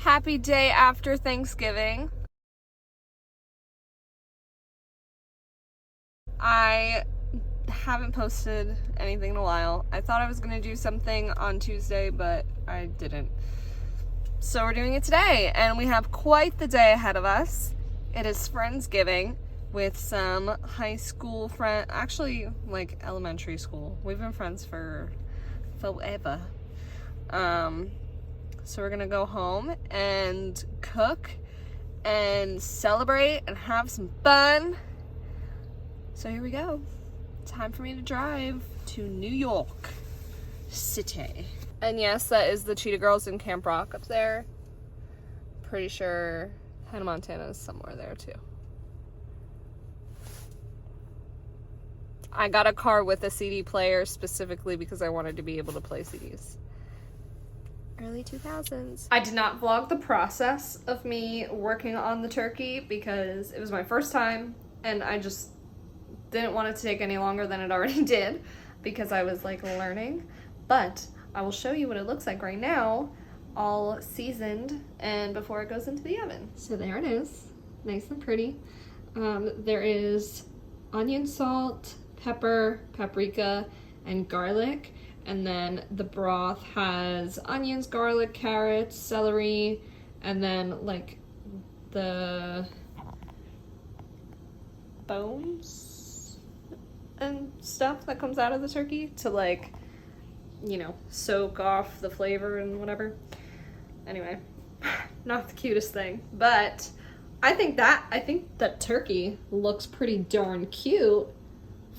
Happy day after Thanksgiving. I haven't posted anything in a while. I thought I was gonna do something on Tuesday, but I didn't. So we're doing it today, and we have quite the day ahead of us. It is friendsgiving with some high school friend, actually like elementary school. We've been friends for forever. So we're gonna go home and cook and celebrate and have some fun. So here we go. Time for me to drive to New York City. And yes, that is the Cheetah Girls in Camp Rock up there. Pretty sure Hannah Montana is somewhere there too. I got a car with a CD player specifically because I wanted to be able to play CDs. Early 2000s. I did not vlog the process of me working on the turkey because it was my first time and I just didn't want it to take any longer than it already did because I was like learning. But I will show you what it looks like right now, all seasoned and before it goes into the oven. So there it is, nice and pretty. There is onion, salt, pepper, paprika, and garlic. And then the broth has onions, garlic, carrots, celery, and then like the bones and stuff that comes out of the turkey to like, you know, soak off the flavor and whatever. Anyway, not the cutest thing, but I think that turkey looks pretty darn cute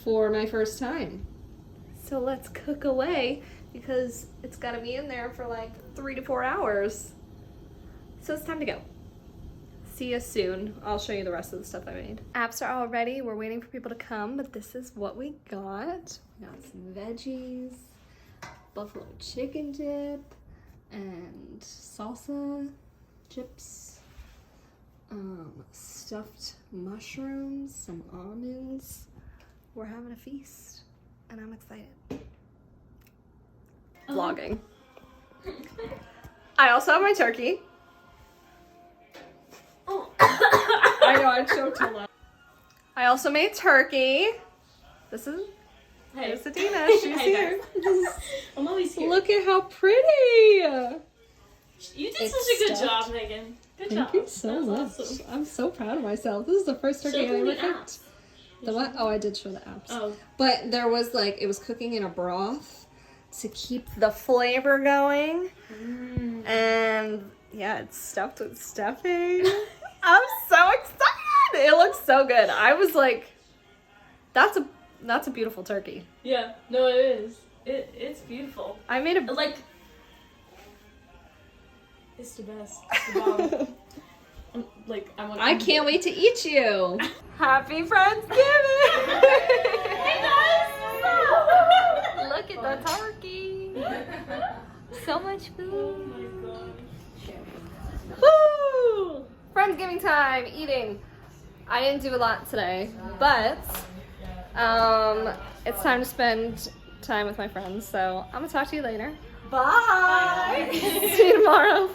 for my first time. So let's cook away because it's gotta be in there for like 3 to 4 hours. So it's time to go. See you soon. I'll show you the rest of the stuff I made. Apps are all ready. We're waiting for people to come, but this is what we got. We got some veggies, buffalo chicken dip, and salsa chips, stuffed mushrooms, some almonds. We're having a feast. And I'm excited. Vlogging. I also have my turkey. Oh. I know, I choked a lot. I also made turkey. This is There's Adina. She's here. I'm always here. Look at how pretty. You did It's such a good stuffed. job, Megan. Good Thank job. you so That much. was awesome. I'm so proud of myself. This is the first turkey I Show ever the cooked. apps. The what? Oh, I did show the apps. Oh. But there was like, it was cooking in a broth to keep the flavor going. And yeah, it's stuffed with stuffing. I'm so excited. It looks so good. I was like, that's a beautiful turkey. Yeah, no, it is. It's beautiful. I made a Like, it's the best. It's the bomb. I can't wait to eat you. Happy Friendsgiving! Hey guys! Look at the turkey. So much Oh food. my gosh. Woo! Friendsgiving time, eating. I didn't do a lot today, but it's time to spend time with my friends, so I'm gonna talk to you later. Bye! See you tomorrow.